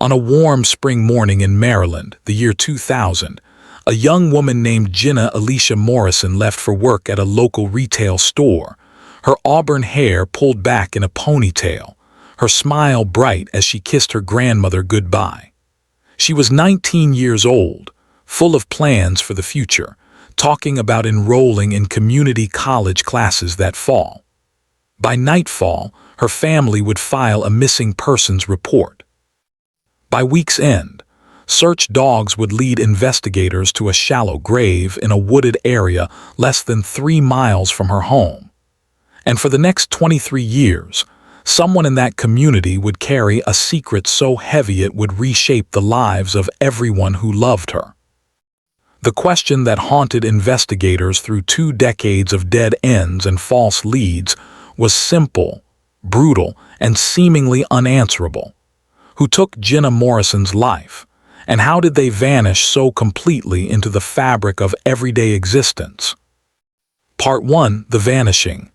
On a warm spring morning in Maryland, the year 2000, a young woman named Jina Morrison left for work at a local retail store, her auburn hair pulled back in a ponytail, her smile bright as she kissed her grandmother goodbye. She was 19 years old, full of plans for the future, talking about enrolling in community college classes that fall. By nightfall, her family would file a missing persons report. By week's end, search dogs would lead investigators to a shallow grave in a wooded area less than 3 miles from her home. And for the next 23 years, someone in that community would carry a secret so heavy it would reshape the lives of everyone who loved her. The question that haunted investigators through 2 decades of dead ends and false leads was simple, brutal, and seemingly unanswerable. Who took Jina Morrison's life, and how did they vanish so completely into the fabric of everyday existence? Part 1. The Vanishing.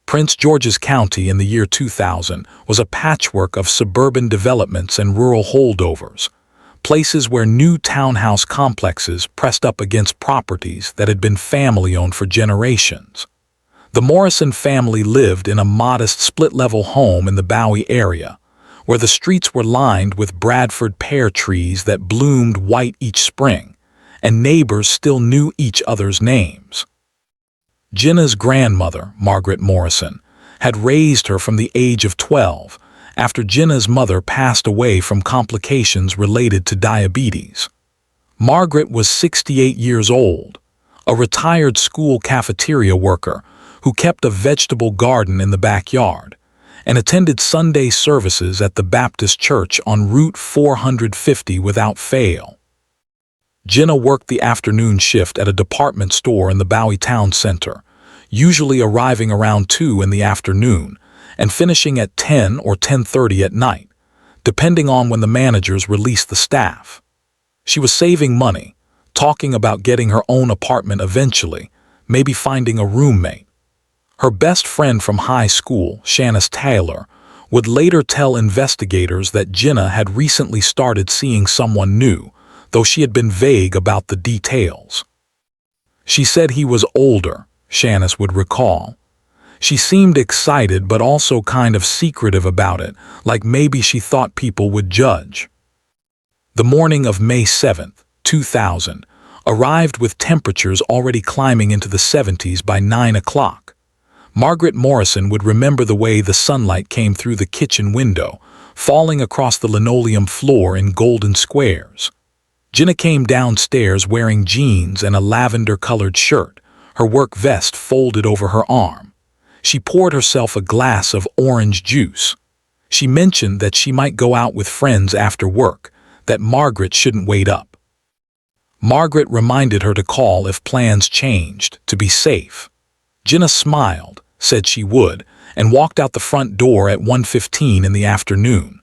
Prince George's County in the year 2000 was a patchwork of suburban developments and rural holdovers, places where new townhouse complexes pressed up against properties that had been family-owned for generations. The Morrison family lived in a modest split-level home in the Bowie area, where the streets were lined with Bradford pear trees that bloomed white each spring, and neighbors still knew each other's names. Jina's grandmother, Margaret Morrison, had raised her from the age of 12 after Jina's mother passed away from complications related to diabetes. Margaret was 68 years old, a retired school cafeteria worker who kept a vegetable garden in the backyard, and attended Sunday services at the Baptist Church on Route 450 without fail. Jina worked the afternoon shift at a department store in the Bowie town center, usually arriving around 2 in the afternoon and finishing at 10 or 10:30 at night, depending on when the managers released the staff. She was saving money, talking about getting her own apartment eventually, maybe finding a roommate. Her best friend from high school, Shanice Taylor, would later tell investigators that Jina had recently started seeing someone new, though she had been vague about the details. She said he was older, Shanice would recall. She seemed excited but also kind of secretive about it, like maybe she thought people would judge. The morning of May 7, 2000, arrived with temperatures already climbing into the 70s by 9 o'clock. Margaret Morrison would remember the way the sunlight came through the kitchen window, falling across the linoleum floor in golden squares. Jina came downstairs wearing jeans and a lavender-colored shirt, her work vest folded over her arm. She poured herself a glass of orange juice. She mentioned that she might go out with friends after work, that Margaret shouldn't wait up. Margaret reminded her to call if plans changed, to be safe. Jina smiled, said she would, and walked out the front door at 1:15 in the afternoon.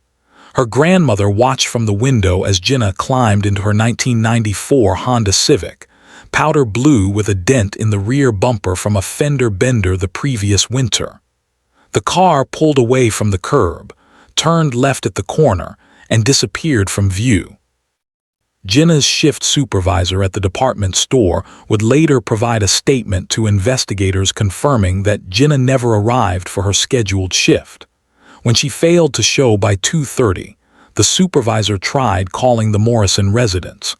Her grandmother watched from the window as Jina climbed into her 1994 Honda Civic, powder blue with a dent in the rear bumper from a fender bender the previous winter. The car pulled away from the curb, turned left at the corner, and disappeared from view. Jina's shift supervisor at the department store would later provide a statement to investigators confirming that Jina never arrived for her scheduled shift. When she failed to show by 2:30, the supervisor tried calling the Morrison residence.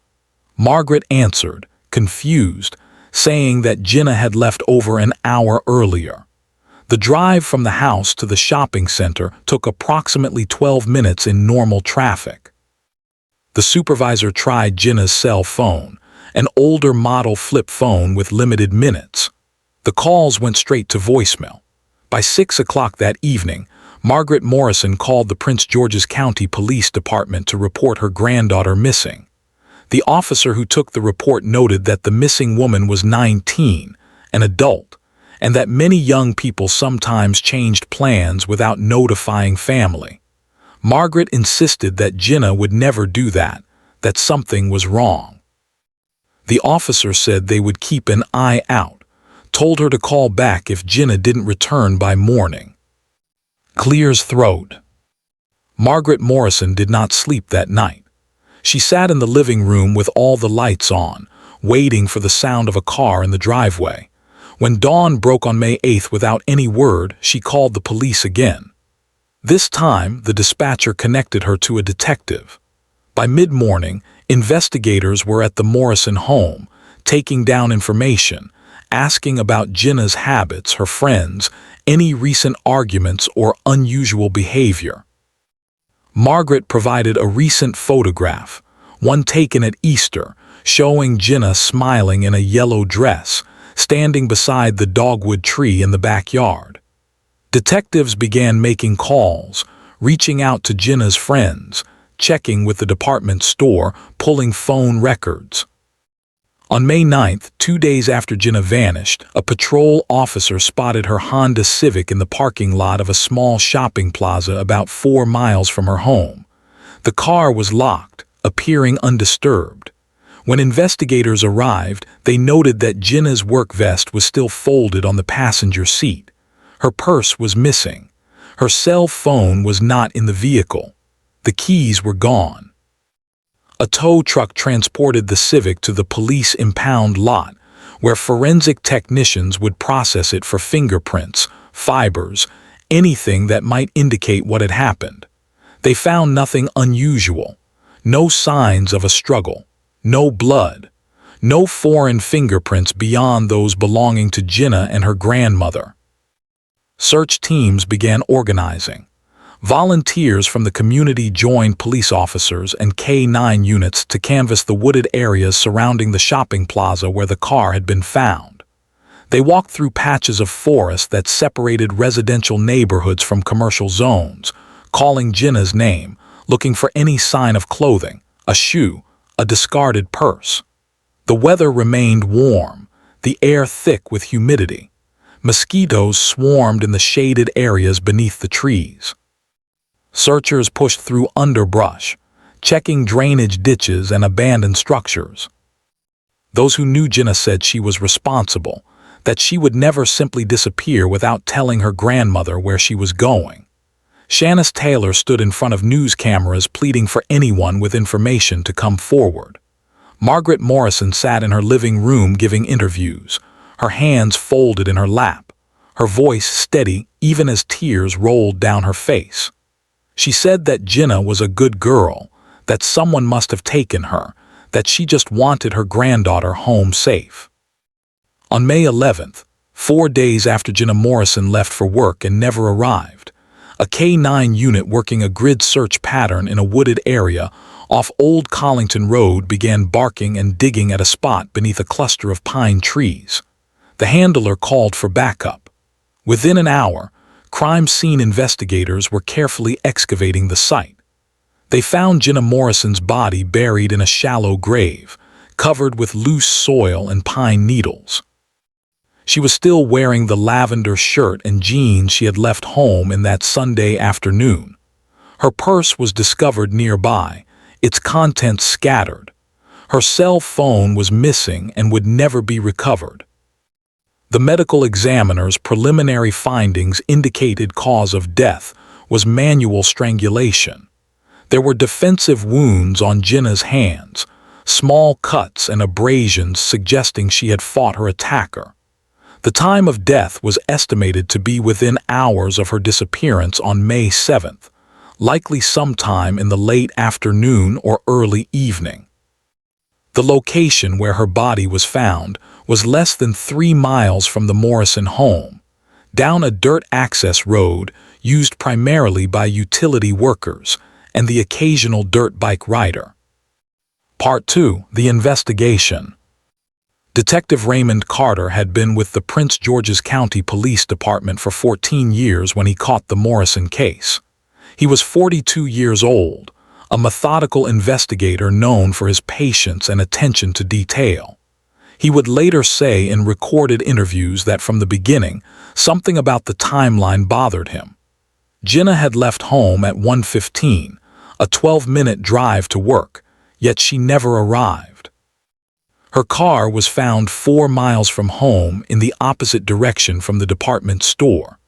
Margaret answered, confused, saying that Jina had left over an hour earlier. The drive from the house to the shopping center took approximately 12 minutes in normal traffic. The supervisor tried Jina's cell phone, an older model flip phone with limited minutes. The calls went straight to voicemail. By 6 o'clock that evening, Margaret Morrison called the Prince George's County Police Department to report her granddaughter missing. The officer who took the report noted that the missing woman was 19, an adult, and that many young people sometimes changed plans without notifying family. Margaret insisted that Jina would never do that, that something was wrong. The officer said they would keep an eye out, told her to call back if Jina didn't return by morning. Clears throat. Margaret Morrison did not sleep that night. She sat in the living room with all the lights on, waiting for the sound of a car in the driveway. When dawn broke on May 8th without any word, she called the police again. This time, the dispatcher connected her to a detective. By mid-morning, investigators were at the Morrison home, taking down information, asking about Jina's habits, her friends, any recent arguments or unusual behavior. Margaret provided a recent photograph, one taken at Easter, showing Jina smiling in a yellow dress, standing beside the dogwood tree in the backyard. Detectives began making calls, reaching out to Jina's friends, checking with the department store, pulling phone records. On May 9th, 2 days after Jina vanished, a patrol officer spotted her Honda Civic in the parking lot of a small shopping plaza about 4 miles from her home. The car was locked, appearing undisturbed. When investigators arrived, they noted that Jina's work vest was still folded on the passenger seat. Her purse was missing. Her cell phone was not in the vehicle. The keys were gone. A tow truck transported the Civic to the police impound lot, where forensic technicians would process it for fingerprints, fibers, anything that might indicate what had happened. They found nothing unusual, no signs of a struggle, no blood, no foreign fingerprints beyond those belonging to Jina and her grandmother. Search teams began organizing. Volunteers from the community joined police officers and K-9 units to canvass the wooded areas surrounding the shopping plaza where the car had been found. They walked through patches of forest that separated residential neighborhoods from commercial zones, calling Jina's name, looking for any sign of clothing, a shoe, a discarded purse. The weather remained warm, the air thick with humidity. Mosquitoes swarmed in the shaded areas beneath the trees. Searchers pushed through underbrush, checking drainage ditches and abandoned structures. Those who knew Jina said she was responsible, that she would never simply disappear without telling her grandmother where she was going. Shanice Taylor stood in front of news cameras pleading for anyone with information to come forward. Margaret Morrison sat in her living room giving interviews, her hands folded in her lap, her voice steady even as tears rolled down her face. She said that Jina was a good girl, that someone must have taken her, that she just wanted her granddaughter home safe. On May 11th, 4 days after Jina Morrison left for work and never arrived, a K-9 unit working a grid search pattern in a wooded area off Old Collington Road began barking and digging at a spot beneath a cluster of pine trees. The handler called for backup. Within an hour, crime scene investigators were carefully excavating the site. They found Jina Morrison's body buried in a shallow grave, covered with loose soil and pine needles. She was still wearing the lavender shirt and jeans she had left home in that Sunday afternoon. Her purse was discovered nearby, its contents scattered. Her cell phone was missing and would never be recovered. The medical examiner's preliminary findings indicated cause of death was manual strangulation. There were defensive wounds on Jina's hands, small cuts and abrasions suggesting she had fought her attacker. The time of death was estimated to be within hours of her disappearance on May 7th, likely sometime in the late afternoon or early evening. The location where her body was found was less than 3 miles from the Morrison home, down a dirt access road used primarily by utility workers and the occasional dirt bike rider. Part 2. The Investigation. Detective Raymond Carter had been with the Prince George's County Police Department for 14 years when he caught the Morrison case. He was 42 years old, a methodical investigator known for his patience and attention to detail. He would later say in recorded interviews that from the beginning, something about the timeline bothered him. Jina had left home at 1:15, a 12-minute drive to work, yet she never arrived. Her car was found 4 miles from home in the opposite direction from the department store.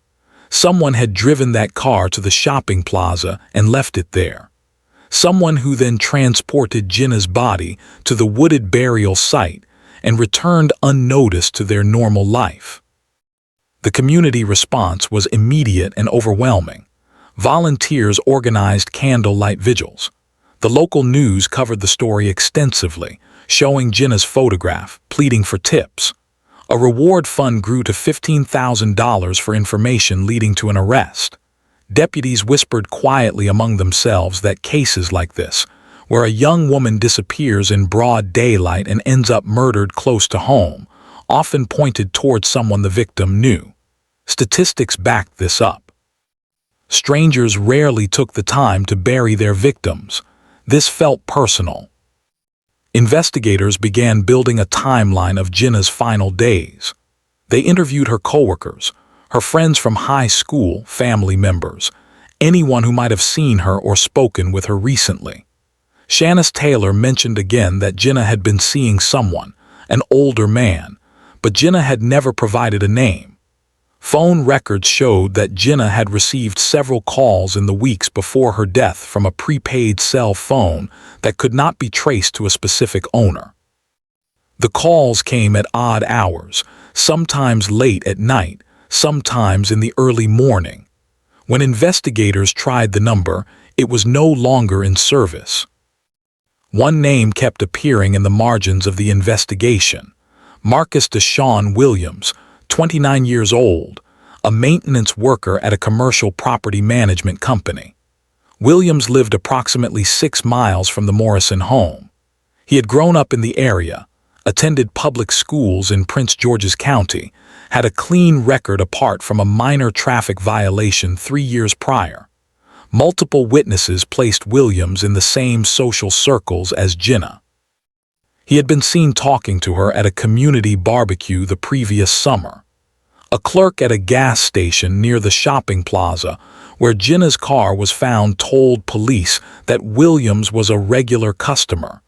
Someone had driven that car to the shopping plaza and left it there. Someone who then transported Jina's body to the wooded burial site and returned unnoticed to their normal life. The community response was immediate and overwhelming. Volunteers organized candlelight vigils. The local news covered the story extensively, showing Jina's photograph, pleading for tips. A reward fund grew to $15,000 for information leading to an arrest. Deputies whispered quietly among themselves that cases like this, where a young woman disappears in broad daylight and ends up murdered close to home, often pointed towards someone the victim knew. Statistics backed this up. Strangers rarely took the time to bury their victims. This felt personal. Investigators began building a timeline of Jina's final days. They interviewed her coworkers, her friends from high school, family members, anyone who might have seen her or spoken with her recently. Shanice Taylor mentioned again that Jina had been seeing someone, an older man, but Jina had never provided a name. Phone records showed that Jina had received several calls in the weeks before her death from a prepaid cell phone that could not be traced to a specific owner. The calls came at odd hours, sometimes late at night, sometimes in the early morning. When investigators tried the number, it was no longer in service. One name kept appearing in the margins of the investigation: Marcus Deshaun Williams, 29 years old, a maintenance worker at a commercial property management company. Williams lived approximately 6 miles from the Morrison home. He had grown up in the area, attended public schools in Prince George's County, had a clean record apart from a minor traffic violation 3 years prior. Multiple witnesses placed Williams in the same social circles as Jina. He had been seen talking to her at a community barbecue the previous summer. A clerk at a gas station near the shopping plaza where Jina's car was found told police that Williams was a regular customer,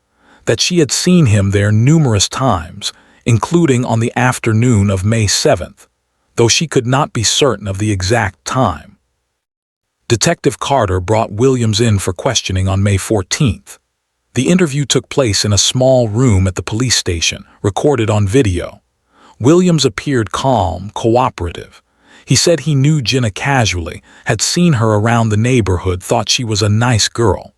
that she had seen him there numerous times, including on the afternoon of May 7th, though she could not be certain of the exact time. Detective Carter brought Williams in for questioning on May 14th. The interview took place in a small room at the police station, recorded on video. Williams appeared calm, cooperative. He said he knew Jina casually, had seen her around the neighborhood, thought she was a nice girl.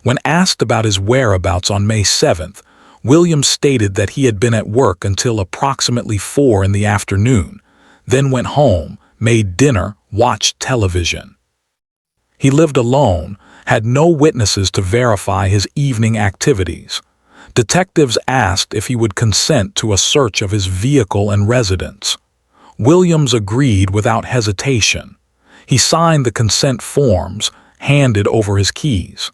When asked about his whereabouts on May 7th, Williams stated that he had been at work until approximately 4 in the afternoon, then went home, made dinner, watched television. He lived alone, had no witnesses to verify his evening activities. Detectives asked if he would consent to a search of his vehicle and residence. Williams agreed without hesitation. He signed the consent forms, handed over his keys.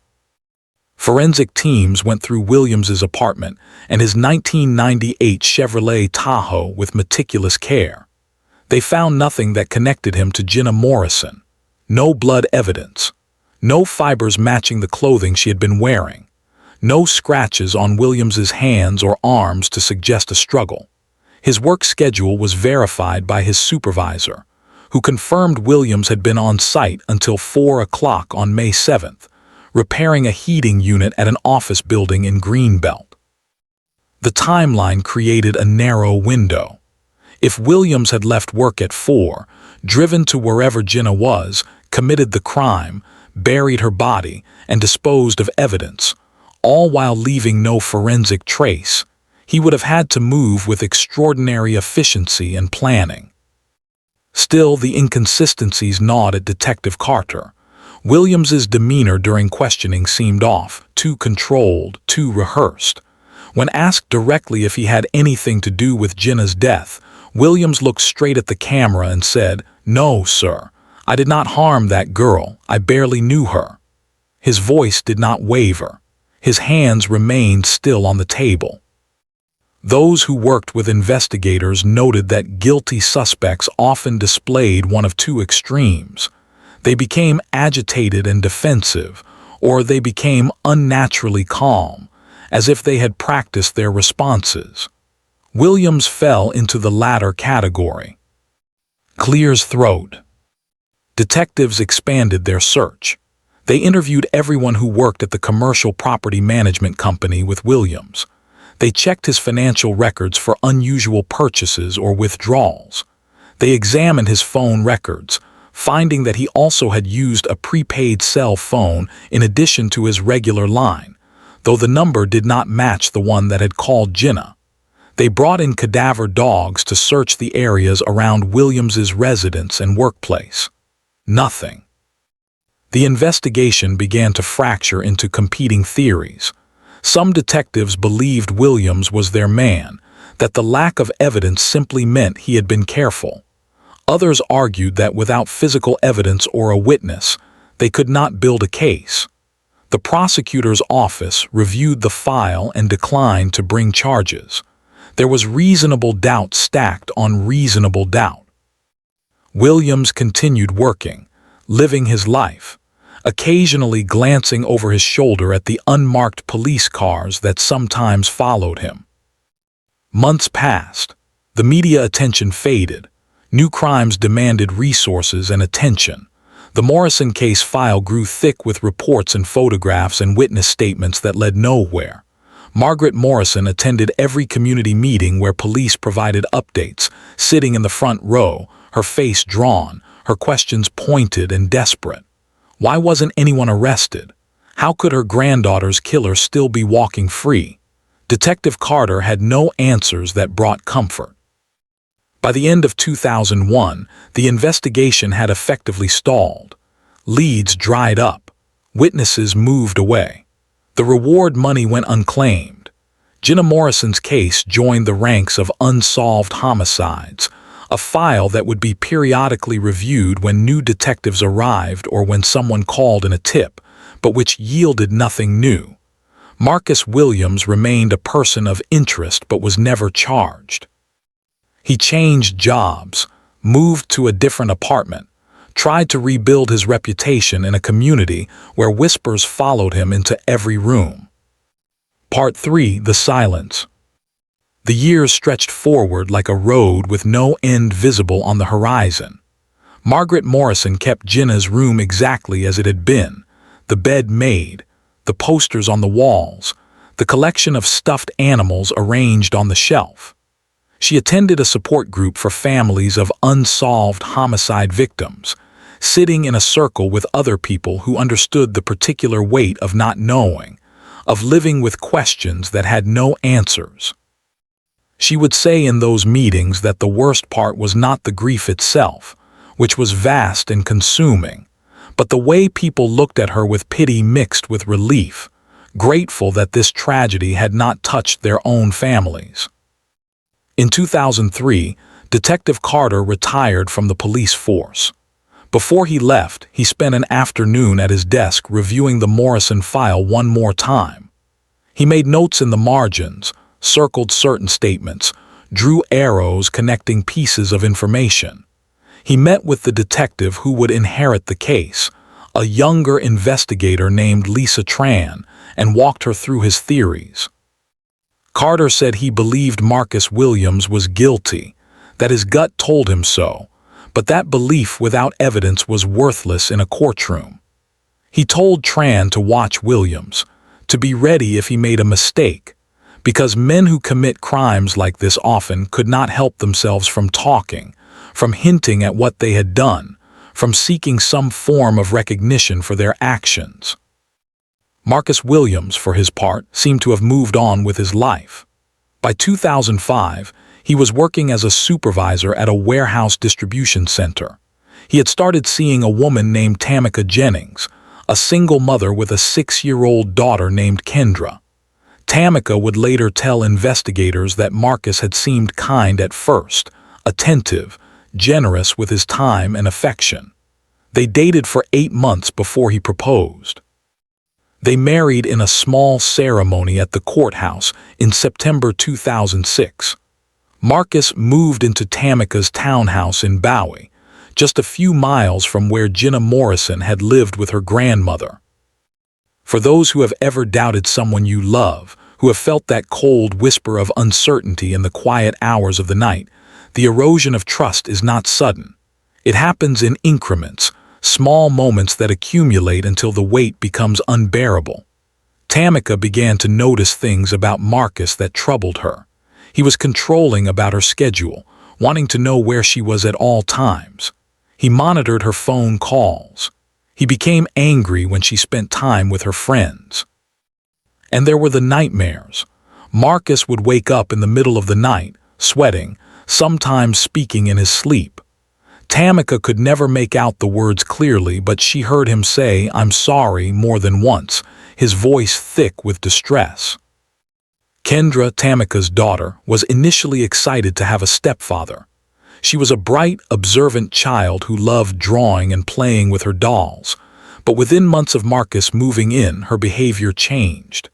Forensic teams went through Williams's apartment and his 1998 Chevrolet Tahoe with meticulous care. They found nothing that connected him to Jina Morrison. No blood evidence. No fibers matching the clothing she had been wearing. No scratches on Williams's hands or arms to suggest a struggle. His work schedule was verified by his supervisor, who confirmed Williams had been on site until 4 o'clock on May 7th, repairing a heating unit at an office building in Greenbelt. The timeline created a narrow window. If Williams had left work at 4, driven to wherever Jina was, committed the crime, buried her body, and disposed of evidence, all while leaving no forensic trace, he would have had to move with extraordinary efficiency and planning. Still, the inconsistencies gnawed at Detective Carter. Williams's demeanor during questioning seemed off, too controlled, too rehearsed. When asked directly if he had anything to do with Jina's death, Williams looked straight at the camera and said, "No, sir. I did not harm that girl. I barely knew her." His voice did not waver. His hands remained still on the table. Those who worked with investigators noted that guilty suspects often displayed one of two extremes. They became agitated and defensive, or they became unnaturally calm, as if they had practiced their responses. Williams fell into the latter category. Clears throat. Detectives expanded their search. They interviewed everyone who worked at the commercial property management company with Williams. They checked his financial records for unusual purchases or withdrawals. They examined his phone records, finding that he also had used a prepaid cell phone in addition to his regular line, though the number did not match the one that had called Jina. They brought in cadaver dogs to search the areas around Williams's residence and workplace. Nothing. The investigation began to fracture into competing theories. Some detectives believed Williams was their man, that the lack of evidence simply meant he had been careful. Others argued that without physical evidence or a witness, they could not build a case. The prosecutor's office reviewed the file and declined to bring charges. There was reasonable doubt stacked on reasonable doubt. Williams continued working, living his life, occasionally glancing over his shoulder at the unmarked police cars that sometimes followed him. Months passed. The media attention faded. New crimes demanded resources and attention. The Morrison case file grew thick with reports and photographs and witness statements that led nowhere. Margaret Morrison attended every community meeting where police provided updates, sitting in the front row, her face drawn, her questions pointed and desperate. Why wasn't anyone arrested? How could her granddaughter's killer still be walking free? Detective Carter had no answers that brought comfort. By the end of 2001, the investigation had effectively stalled. Leads dried up. Witnesses moved away. The reward money went unclaimed. Jina Morrison's case joined the ranks of unsolved homicides, a file that would be periodically reviewed when new detectives arrived or when someone called in a tip, but which yielded nothing new. Marcus Williams remained a person of interest but was never charged. He changed jobs, moved to a different apartment, tried to rebuild his reputation in a community where whispers followed him into every room. Part 3. The Silence. The years stretched forward like a road with no end visible on the horizon. Margaret Morrison kept Jina's room exactly as it had been, the bed made, the posters on the walls, the collection of stuffed animals arranged on the shelf. She attended a support group for families of unsolved homicide victims, sitting in a circle with other people who understood the particular weight of not knowing, of living with questions that had no answers. She would say in those meetings that the worst part was not the grief itself, which was vast and consuming, but the way people looked at her with pity mixed with relief, grateful that this tragedy had not touched their own families. In 2003, Detective Carter retired from the police force. Before he left, he spent an afternoon at his desk reviewing the Morrison file one more time. He made notes in the margins, circled certain statements, drew arrows connecting pieces of information. He met with the detective who would inherit the case, a younger investigator named Lisa Tran, and walked her through his theories. Carter said he believed Marcus Williams was guilty, that his gut told him so, but that belief without evidence was worthless in a courtroom. He told Tran to watch Williams, to be ready if he made a mistake, because men who commit crimes like this often could not help themselves from talking, from hinting at what they had done, from seeking some form of recognition for their actions. Marcus Williams, for his part, seemed to have moved on with his life. By 2005, he was working as a supervisor at a warehouse distribution center. He had started seeing a woman named Tamika Jennings, a single mother with a 6-year-old daughter named Kendra. Tamika would later tell investigators that Marcus had seemed kind at first, attentive, generous with his time and affection. They dated for 8 months before he proposed. They married in a small ceremony at the courthouse in September 2006. Marcus moved into Tamika's townhouse in Bowie, just a few miles from where Jina Morrison had lived with her grandmother. For those who have ever doubted someone you love, who have felt that cold whisper of uncertainty in the quiet hours of the night, the erosion of trust is not sudden. It happens in increments, small moments that accumulate until the weight becomes unbearable. Tamika began to notice things about Marcus that troubled her. He was controlling about her schedule, wanting to know where she was at all times. He monitored her phone calls. He became angry when she spent time with her friends. And there were the nightmares. Marcus would wake up in the middle of the night, sweating, sometimes speaking in his sleep. Tamika could never make out the words clearly, but she heard him say, "I'm sorry," more than once, his voice thick with distress. Kendra, Tamika's daughter, was initially excited to have a stepfather. She was a bright, observant child who loved drawing and playing with her dolls. But within months of Marcus moving in, her behavior changed.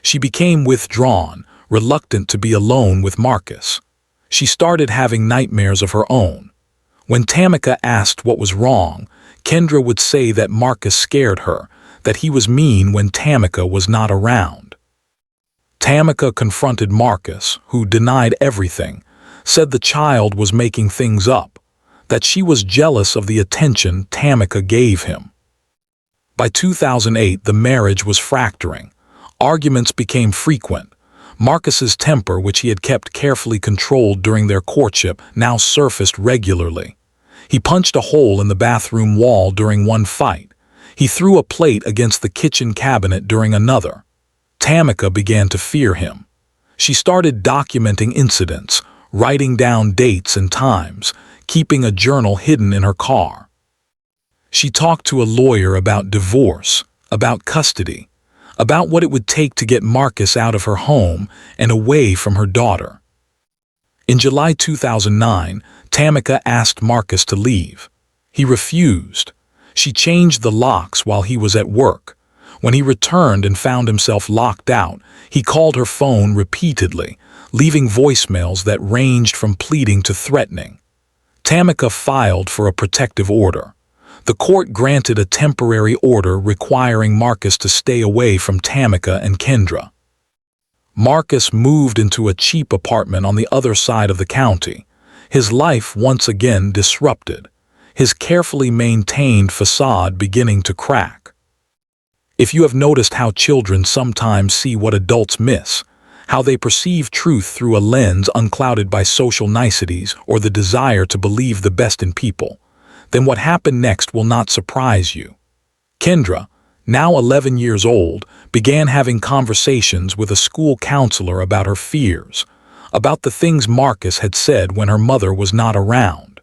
She became withdrawn, reluctant to be alone with Marcus. She started having nightmares of her own. When Tamika asked what was wrong, Kendra would say that Marcus scared her, that he was mean when Tamika was not around. Tamika confronted Marcus, who denied everything, said the child was making things up, that she was jealous of the attention Tamika gave him. By 2008, the marriage was fracturing. Arguments became frequent. Marcus's temper, which he had kept carefully controlled during their courtship, now surfaced regularly. He punched a hole in the bathroom wall during one fight. He threw a plate against the kitchen cabinet during another. Tamika began to fear him. She started documenting incidents, writing down dates and times, keeping a journal hidden in her car. She talked to a lawyer about divorce, about custody, about what it would take to get Marcus out of her home and away from her daughter. In July 2009, Tamika asked Marcus to leave. He refused. She changed the locks while he was at work. When he returned and found himself locked out, he called her phone repeatedly, leaving voicemails that ranged from pleading to threatening. Tamika filed for a protective order. The court granted a temporary order requiring Marcus to stay away from Tamika and Kendra. Marcus moved into a cheap apartment on the other side of the county, his life once again disrupted, his carefully maintained facade beginning to crack. If you have noticed how children sometimes see what adults miss, how they perceive truth through a lens unclouded by social niceties or the desire to believe the best in people, then what happened next will not surprise you. Kendra, now 11 years old, began having conversations with a school counselor about her fears, about the things Marcus had said when her mother was not around.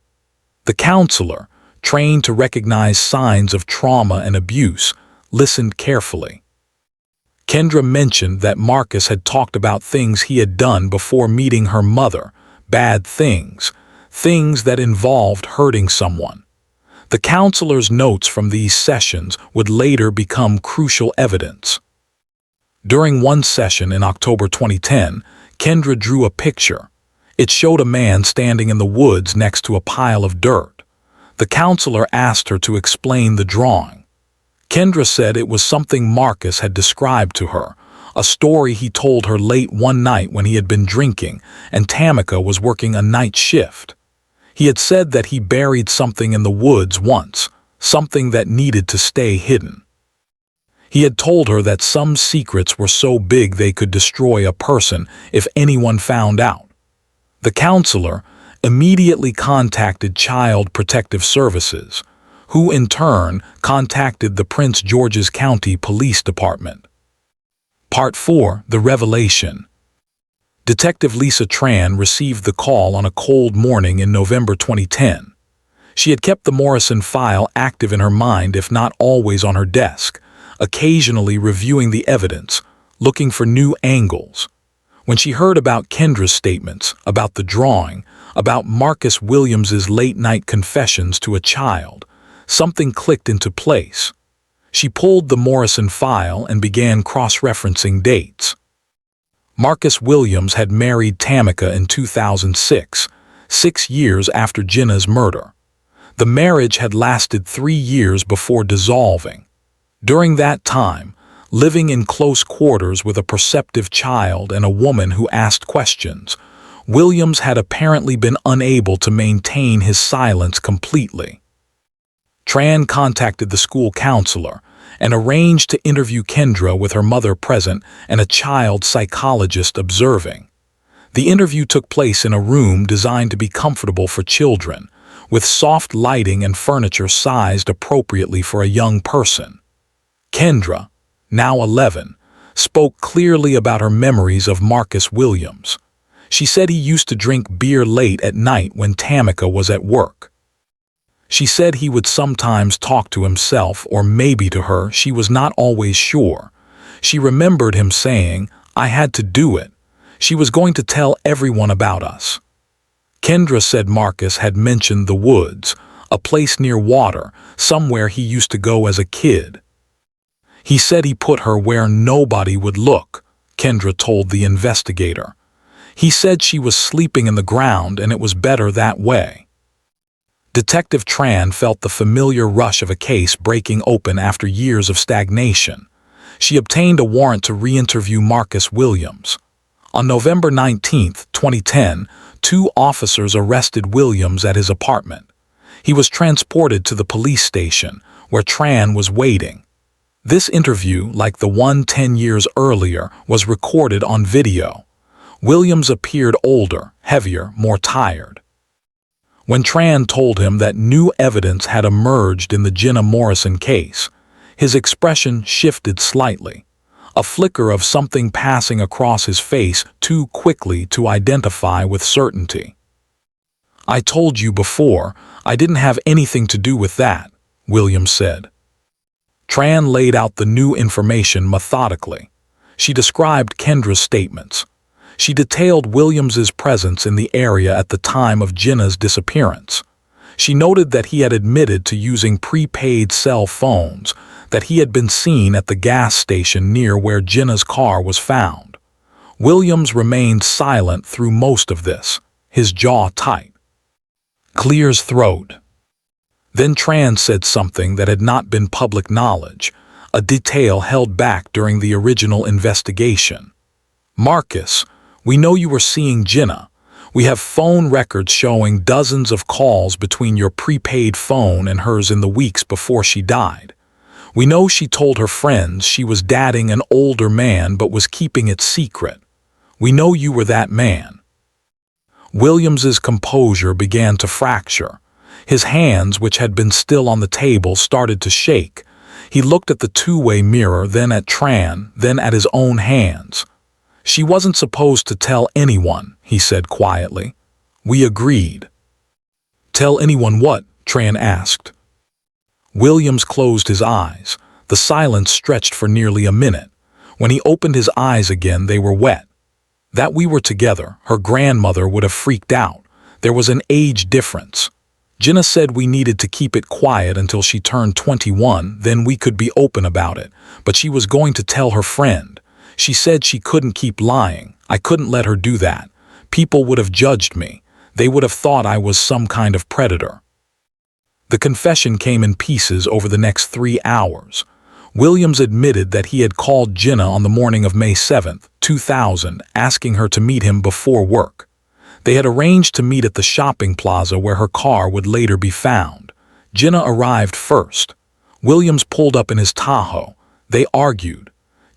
The counselor, trained to recognize signs of trauma and abuse, listened carefully. Kendra mentioned that Marcus had talked about things he had done before meeting her mother, bad things, things that involved hurting someone. The counselor's notes from these sessions would later become crucial evidence. During one session in October 2010, Kendra drew a picture. It showed a man standing in the woods next to a pile of dirt. The counselor asked her to explain the drawing. Kendra said it was something Marcus had described to her, a story he told her late one night when he had been drinking and Tamika was working a night shift. He had said that he buried something in the woods once, something that needed to stay hidden. He had told her that some secrets were so big they could destroy a person if anyone found out. The counselor immediately contacted Child Protective Services, who in turn contacted the Prince George's County Police Department. Part 4. The Revelation. Detective Lisa Tran received the call on a cold morning in November 2010. She had kept the Morrison file active in her mind, if not always on her desk, occasionally reviewing the evidence, looking for new angles. When she heard about Kendra's statements, about the drawing, about Marcus Williams's late-night confessions to a child, something clicked into place. She pulled the Morrison file and began cross-referencing dates. Marcus Williams had married Tamika in 2006, 6 years after Jina's murder. The marriage had lasted 3 years before dissolving. During that time, living in close quarters with a perceptive child and a woman who asked questions, Williams had apparently been unable to maintain his silence completely. Tran contacted the school counselor and arranged to interview Kendra with her mother present and a child psychologist observing. The interview took place in a room designed to be comfortable for children, with soft lighting and furniture sized appropriately for a young person. Kendra, now 11, spoke clearly about her memories of Marcus Williams. She said he used to drink beer late at night when Tamika was at work. She said he would sometimes talk to himself or maybe to her, she was not always sure. She remembered him saying, "I had to do it. She was going to tell everyone about us." Kendra said Marcus had mentioned the woods, a place near water, somewhere he used to go as a kid. He said he put her where nobody would look, Kendra told the investigator. He said she was sleeping in the ground and it was better that way. Detective Tran felt the familiar rush of a case breaking open after years of stagnation. She obtained a warrant to re-interview Marcus Williams. On November 19, 2010, 2 officers arrested Williams at his apartment. He was transported to the police station, where Tran was waiting. This interview, like the one 10 years earlier, was recorded on video. Williams appeared older, heavier, more tired. When Tran told him that new evidence had emerged in the Jina Morrison case, his expression shifted slightly, a flicker of something passing across his face too quickly to identify with certainty. "I told you before, I didn't have anything to do with that," Williams said. Tran laid out the new information methodically. She described Kendra's statements. She detailed Williams's presence in the area at the time of Jina's disappearance. She noted that he had admitted to using prepaid cell phones, that he had been seen at the gas station near where Jina's car was found. Williams remained silent through most of this, his jaw tight. Clear's throat. Then Tran said something that had not been public knowledge, a detail held back during the original investigation. "Marcus, we know you were seeing Jina. We have phone records showing dozens of calls between your prepaid phone and hers in the weeks before she died. We know she told her friends she was dating an older man but was keeping it secret. We know you were that man." Williams's composure began to fracture. His hands, which had been still on the table, started to shake. He looked at the two-way mirror, then at Tran, then at his own hands. "She wasn't supposed to tell anyone," he said quietly. "We agreed." "Tell anyone what?" Tran asked. Williams closed his eyes. The silence stretched for nearly a minute. When he opened his eyes again, they were wet. "That we were together, her grandmother would have freaked out. There was an age difference. Jina said we needed to keep it quiet until she turned 21, then we could be open about it, but she was going to tell her friend. She said she couldn't keep lying. I couldn't let her do that. People would have judged me. They would have thought I was some kind of predator." The confession came in pieces over the next 3 hours. Williams admitted that he had called Jina on the morning of May 7, 2000, asking her to meet him before work. They had arranged to meet at the shopping plaza where her car would later be found. Jina arrived first. Williams pulled up in his Tahoe. They argued.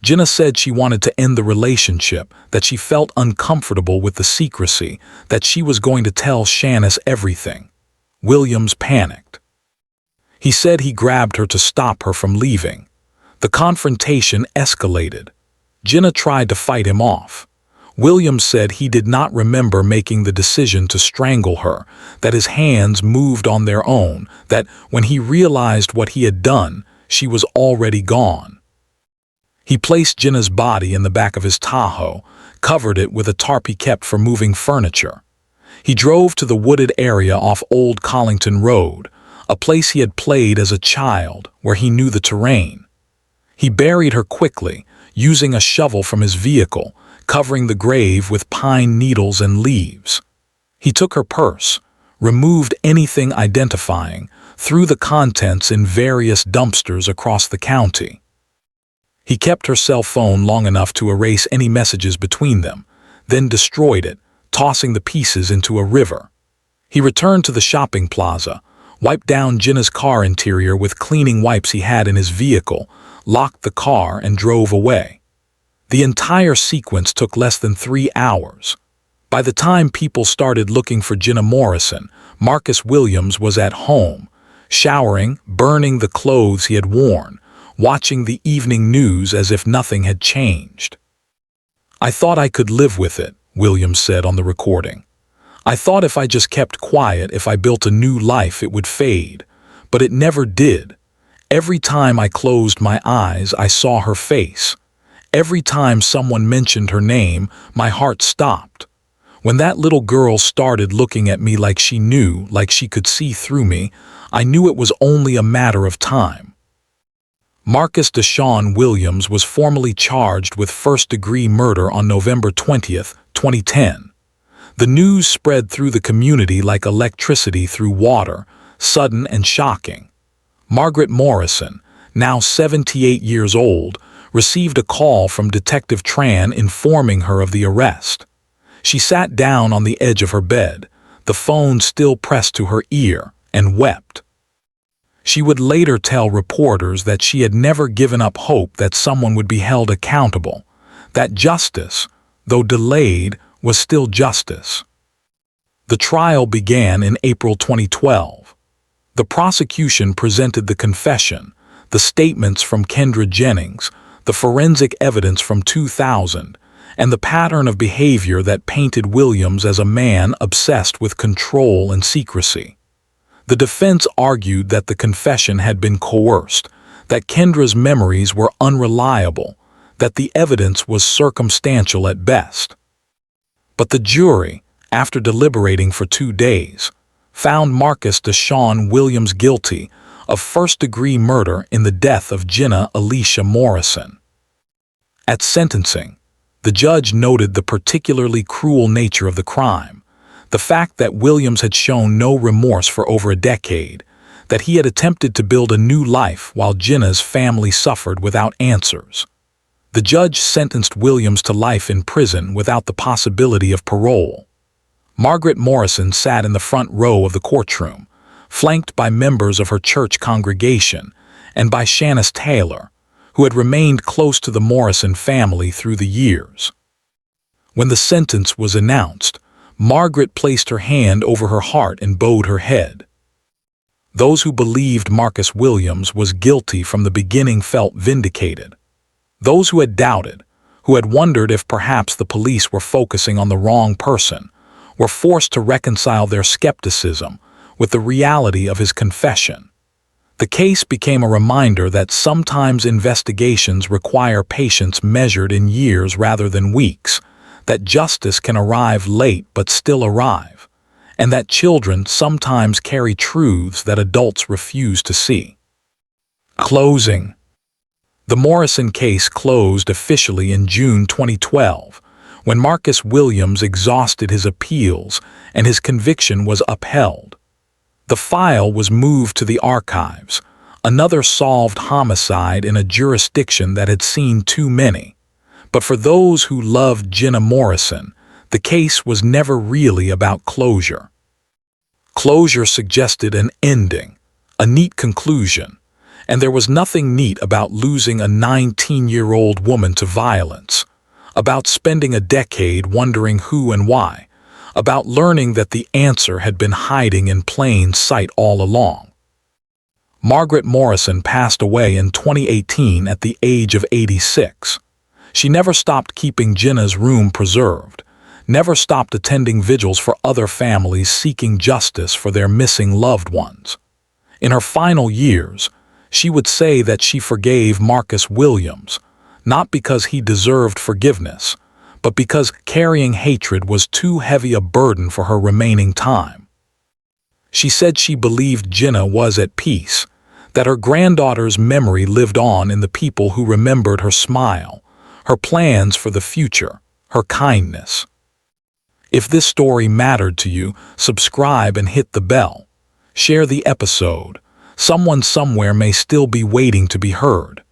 Jina said she wanted to end the relationship, that she felt uncomfortable with the secrecy, that she was going to tell Shanice everything. Williams panicked. He said he grabbed her to stop her from leaving. The confrontation escalated. Jina tried to fight him off. Williams said he did not remember making the decision to strangle her, that his hands moved on their own, that when he realized what he had done, she was already gone. He placed Jina's body in the back of his Tahoe, covered it with a tarp he kept for moving furniture. He drove to the wooded area off Old Collington Road, a place he had played as a child, where he knew the terrain. He buried her quickly, using a shovel from his vehicle, covering the grave with pine needles and leaves. He took her purse, removed anything identifying, threw the contents in various dumpsters across the county. He kept her cell phone long enough to erase any messages between them, then destroyed it, tossing the pieces into a river. He returned to the shopping plaza, wiped down Jina's car interior with cleaning wipes he had in his vehicle, locked the car, and drove away. The entire sequence took less than 3 hours. By the time people started looking for Jina Morrison, Marcus Williams was at home, showering, burning the clothes he had worn, watching the evening news as if nothing had changed. "I thought I could live with it," Williams said on the recording. "I thought if I just kept quiet, if I built a new life, it would fade. But it never did. Every time I closed my eyes, I saw her face. Every time someone mentioned her name, my heart stopped. When that little girl started looking at me like she knew, like she could see through me, I knew it was only a matter of time." Marcus Deshaun Williams was formally charged with first-degree murder on November 20, 2010. The news spread through the community like electricity through water, sudden and shocking. Margaret Morrison, now 78 years old, received a call from Detective Tran informing her of the arrest. She sat down on the edge of her bed, the phone still pressed to her ear, and wept. She would later tell reporters that she had never given up hope that someone would be held accountable, that justice, though delayed, was still justice. The trial began in April 2012. The prosecution presented the confession, the statements from Kendra Jennings, the forensic evidence from 2000, and the pattern of behavior that painted Williams as a man obsessed with control and secrecy. The defense argued that the confession had been coerced, that Kendra's memories were unreliable, that the evidence was circumstantial at best. But the jury, after deliberating for 2 days, found Marcus Deshaun Williams guilty of first-degree murder in the death of Jina Alicia Morrison. At sentencing, the judge noted the particularly cruel nature of the crime, the fact that Williams had shown no remorse for over a decade, that he had attempted to build a new life while Jina's family suffered without answers. The judge sentenced Williams to life in prison without the possibility of parole. Margaret Morrison sat in the front row of the courtroom, flanked by members of her church congregation and by Shanice Taylor, who had remained close to the Morrison family through the years. When the sentence was announced, Margaret placed her hand over her heart and bowed her head. Those who believed Marcus Williams was guilty from the beginning felt vindicated. Those who had doubted, who had wondered if perhaps the police were focusing on the wrong person, were forced to reconcile their skepticism with the reality of his confession. The case became a reminder that sometimes investigations require patience measured in years rather than weeks, that justice can arrive late but still arrive, and that children sometimes carry truths that adults refuse to see. Closing. The Morrison case closed officially in June 2012, when Marcus Williams exhausted his appeals and his conviction was upheld. The file was moved to the archives, another solved homicide in a jurisdiction that had seen too many. But for those who loved Jina Morrison, the case was never really about closure. Closure suggested an ending, a neat conclusion, and there was nothing neat about losing a 19-year-old woman to violence, about spending a decade wondering who and why, about learning that the answer had been hiding in plain sight all along. Margaret Morrison passed away in 2018 at the age of 86. She never stopped keeping Jina's room preserved, never stopped attending vigils for other families seeking justice for their missing loved ones. In her final years, she would say that she forgave Marcus Williams, not because he deserved forgiveness, but because carrying hatred was too heavy a burden for her remaining time. She said she believed Jina was at peace, that her granddaughter's memory lived on in the people who remembered her smile, her plans for the future, her kindness. If this story mattered to you, subscribe and hit the bell. Share the episode. Someone somewhere may still be waiting to be heard.